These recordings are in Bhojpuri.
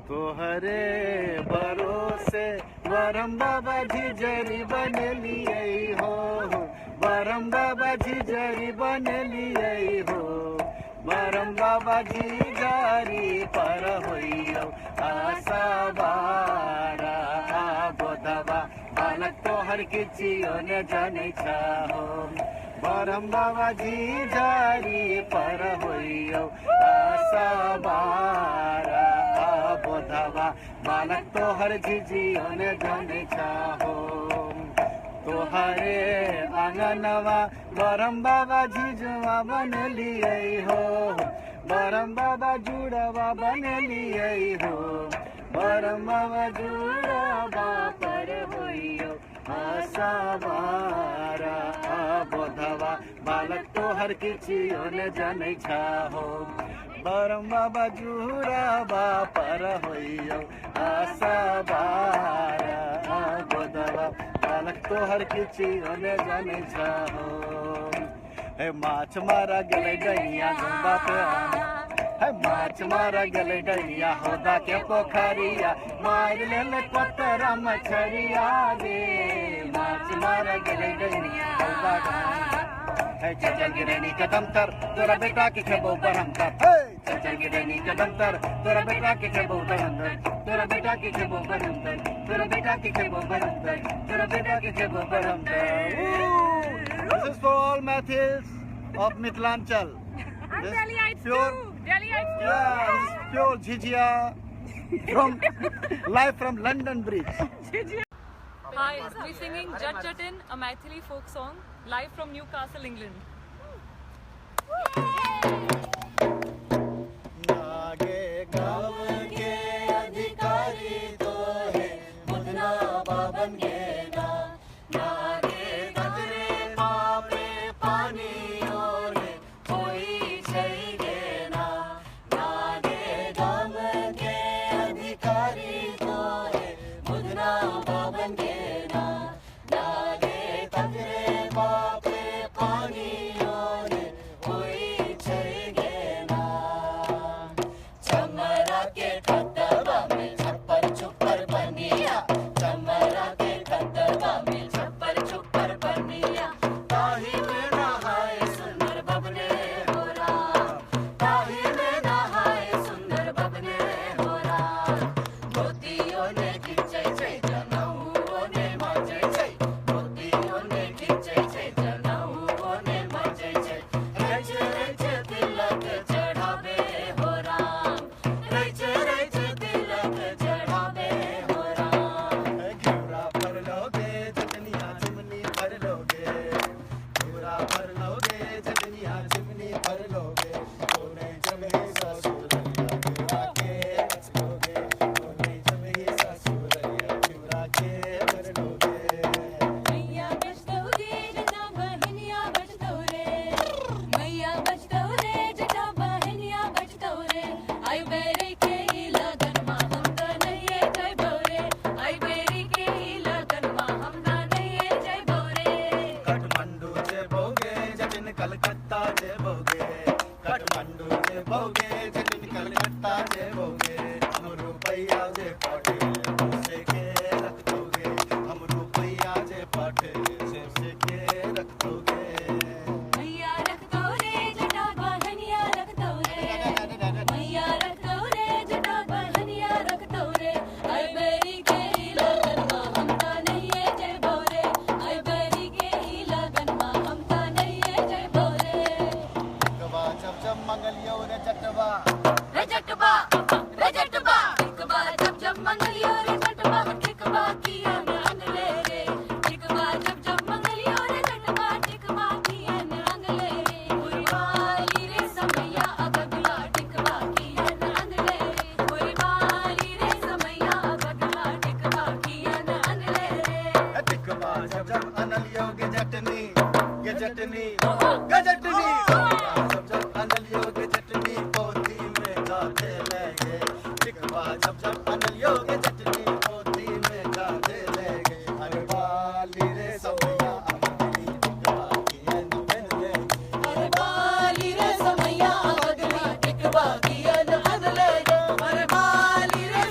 तोहरे भरोसे वरम बाबा झिझरी बन लिए हो, वरम बाबा झिझरी बन लिए हो, वरम बाबा झिझरी पर होइयो आशा बारा बोधवा बालक तोहर किचियो ने जाने चाहो, वरम बाबा झिझरी पर होइयो आशा बारा बोधवा बालक तोहर झिझियो ने जाने चाहो। तोहरे आंगनवा वरम बाबा झिझवा बन लिए हो, वरम बाबा जुड़वा बन लिए हो, वरम बाबा जुड़वा पर होइयो आशा बारा बोधवा बालक तोहर किचियो ने जाने चाहो, वरम बाबा जुड़वा पर होइयो आशा बारा बोधवा बालक तोहर किचियो ने जाने चाहो। हे माछ मारा गले डैया गंगा पे है, माछ मारा गले डैया होदा के पोखरिया मार ले पतरा मछरिया रे, माछ मारा गले डैया होदा है, चल गिरनी कदम तर तोरा बेटा के खेबो बरम तर, चल गिरनी कदम तर तोरा बेटा के खेबो बरम तर, तोरा बेटा के खेबो बरम तर, तोरा बेटा के खेबो बरम तर, तोरा बेटा के खेबो बरम तर। This is for all Mathis of Mithilanchal. And Delhiites pure, too. Delhiites too. yeah, this is pure Jhijia from live from London Bridge. Hi, we're singing Jat Jatin, a Maithili folk song, live from Newcastle, England. नागे गाँव के अधिकारी तो है मुदना बाबन के ना, नागे गदरे पापे पानी और कोई चाहिए ना, नागे गाँव के अधिकारी तो है मुदना बाबन के ना, नागे गदरे पापे पानी और कोई चाहिए ना, चमरा के खतबा में छप्पर छुपर बनिया, चमरा के खतबा में छप्पर छुपर बनिया, ताही में नहाए सुंदर बबने हो राम, ताही में नहाए सुंदर बबने हो राम, मोतियों ने खींचे छे जनऊ ने माजे छे, मोतियों ने खींचे छे जनऊ ने माजे छे, रच रच तिलक चढ़ावे हो राम, रच रच तिलक चढ़ावे हो राम, घिउरा भर लोगे चटनिया चिमनी भर लोगे, घिउरा भर लोगे चटनिया चिमनी भर लोगे, कोने जमे ससुरैया घिउरा के रच लोगे, कोने जमे ससुरैया घिउरा के भर लोगे। मैया बचतौ रे जटा बहनिया बचतौ रे, मैया बचतौ रे जटा बहनिया बचतौ रे, आई बेरी के ही लगन मा हम त नहिए जइबौ रे, आई बेरी के ही लगन मा हम त नहिए जइबौ रे। काठमांडू जेबोगे जटिन कलकत्ता जेबोगे, काठमांडू जेबोगे जटिन कलकत्ता जेबोगे, हम रुपया जे पाटे से के रख दोगे, हम रुपया जे पाटे से के रख दोगे। मैया रखतौ रे जटा बहनिया रखतौ रे, मैया रखतौ रे जटा बहनिया रखतौ रे, आई बेरी के ही लगन मा हम त नहिए जइबौ रे, आई बेरी के ही लगन मा हम त नहिए जइबौ रे। गवा जब जब मंगलियो रे जटवा, रजटबा रजटबा टिकबा जब जब मंगलियो रे जटबा, टिकबा किया रंग ले रे, टिकबा जब जब मंगलियो रे जटबा, टिकबा किया रंग ले रे, पूरी वाली रे समैया अगला टिकबा किया रंग ले रे, पूरी वाली रे समैया अगला टिकबा किया रंग ले रे। टिकवा जब जब अनलियो गे जटनी गे जटनी गे जटनी, जब जब अनलियो गे जटनी पोती में गाते लगे, टिकवा जब जब अनलियो गे जटनी पोती में गाते लगे, अरे वाली रे समैया अमली टिकवा किया बन ले, अरे बाली रे समैया अगला टिकबा किया रंग ले रे, अरे बाली रे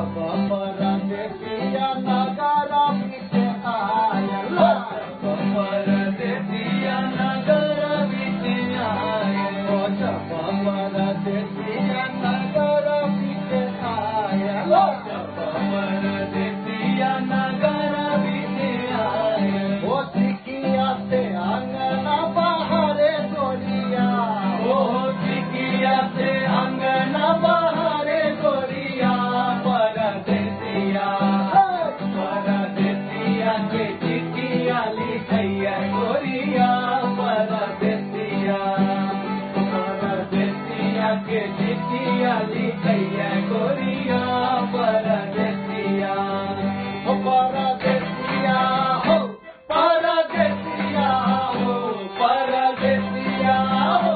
जब परदेसिया नगरा बीच आयल जब परदेसिया नगरा बीच आयल जब परदेसिया नगरा बीच आयल जब परदेसिया नगरा बीच आयल ओ सिकिया से अंगना बहारे गोरिया ओ सिकिया से अंगना बहारे गोरिया परदेसिया परदेसिया के चिट्ठिया लिखैया गोरिया परदेसिया परदेसिया के चिट्ठिया लिखैया गोरिया परदेसिया हो परदेसिया हो परदेसिया हो परदेसिया हो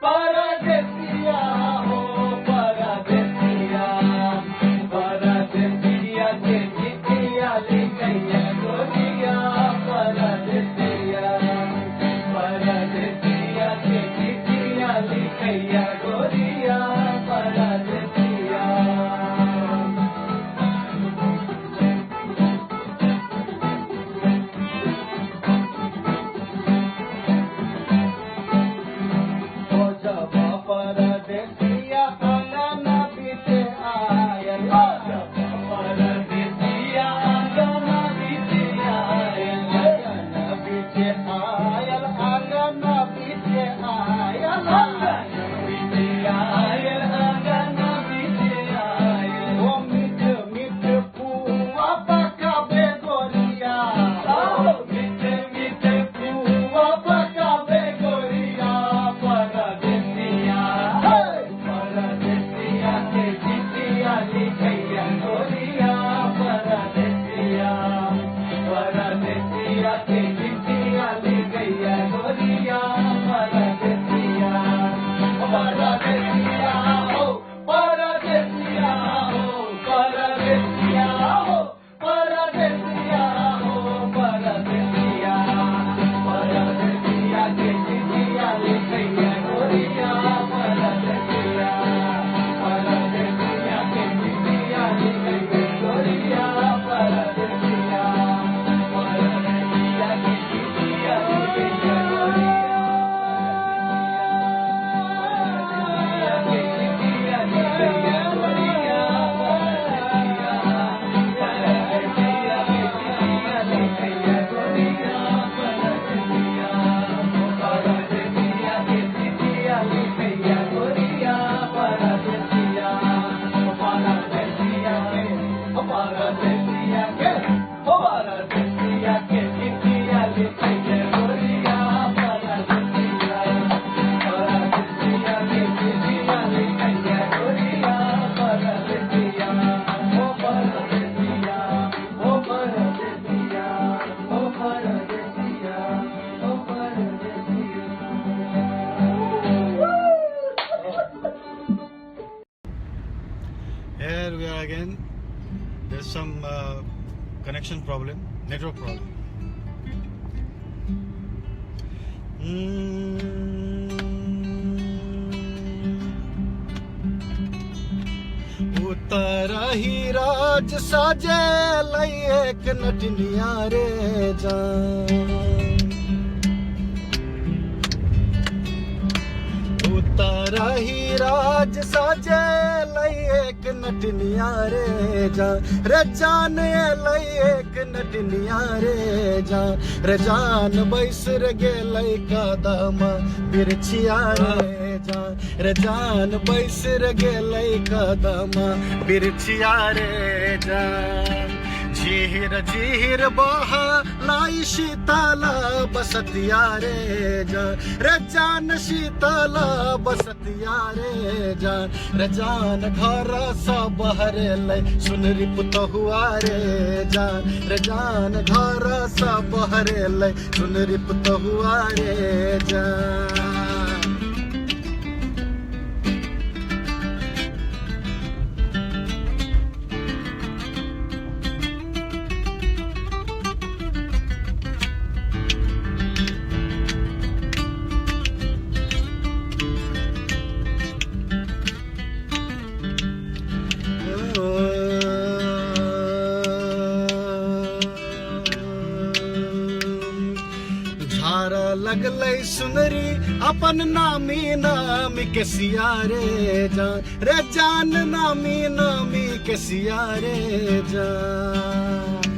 परदेसिया हो परदेसिया परदेसिया के चिट्ठिया लिखैया गोरिया परदेसिया परदेसिया के चिट्ठिया लिखैया गोरिया परदेसिया ओ जब परदेसिया अंगना बीच आयल जब परदेसिया अंगना बीच आयल अंगना बीच आयल अंगना बीच आयल अंगना बीच आयल ओ मिठ मिठ पुआ पकावे गोरिया ओ मिठ मिठ पुआ पकावे गोरिया परदेसिया परदेसिया के चिट्ठिया लिखैया गोरिया परदेसिया परदेसिया के चिट्ठिया लिखैया गोरिया परदेसिया परदेसिया हो परदेसिया हो परदेसिया हो परदेसिया हो परदेसिया परदेसिया के चिट्ठिया लिखैया गोरिया परदेसिया परदेसिया के चिट्ठिया लिखैया गोरिया परदेसिया परदेसिया के चिट्ठिया लिखैया गोरिया Here we are again. There's some connection problem, network problem. उतारा ही राज साजे लई एक नटनिया रे जान उतारा ही राज साजे लई एक नटनिया रे जान लई एक नटनिया रे जान बैसर गेलै कदमा बिरछिया रे जान बैसर गेलै कदमा बिरछिया रे जान झीर झीर बहा लाई शीतला बसतिया रे जान शीतला बसतिया रे जान घर सा बहरे लै सुनरी पुतहुआ रे जान घर सा बहरे लै सुनरी पुतहुआ रे जान सुनरी अपन नामी नामी के सियारे जान रे जान नामी नामी के सियारे जान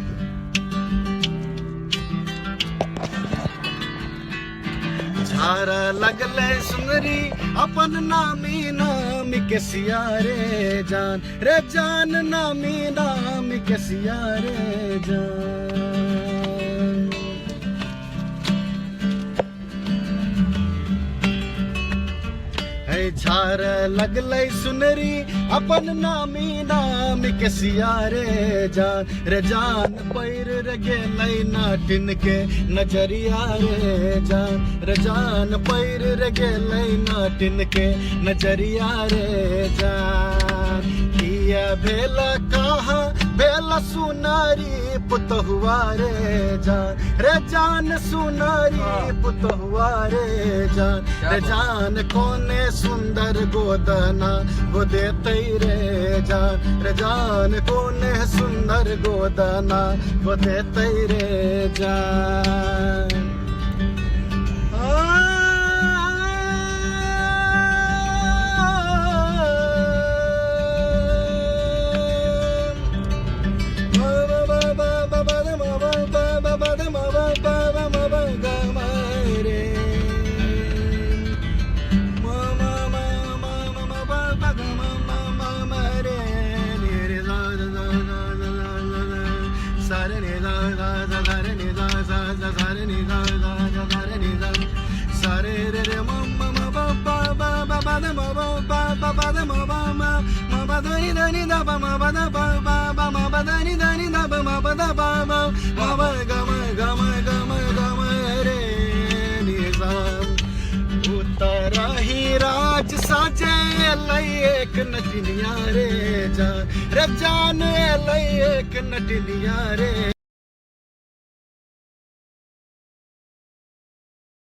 झारा लगले सुनरी अपन नामी नामी के सियारे जान रे जान नामी नामी के सियारे जान है झार लगले सुनरी अपन नामी नामी के सियारे जान रे जान पैर रे गेलै नाटिन के नजरिया रे जान रे जान पैर रे गेलै नाटिन के नजरिया रे जान किया भेला कहा भेला सुनारी पुतहुआ रे जान सुनारी पुतहुआ रे जान कोने सुंदर गोदना गोदे रे जान कोने सुंदर गोदना गोदे रे जान उतरा ही राज साजे एक नटनिया रे जान एक नटनिया रे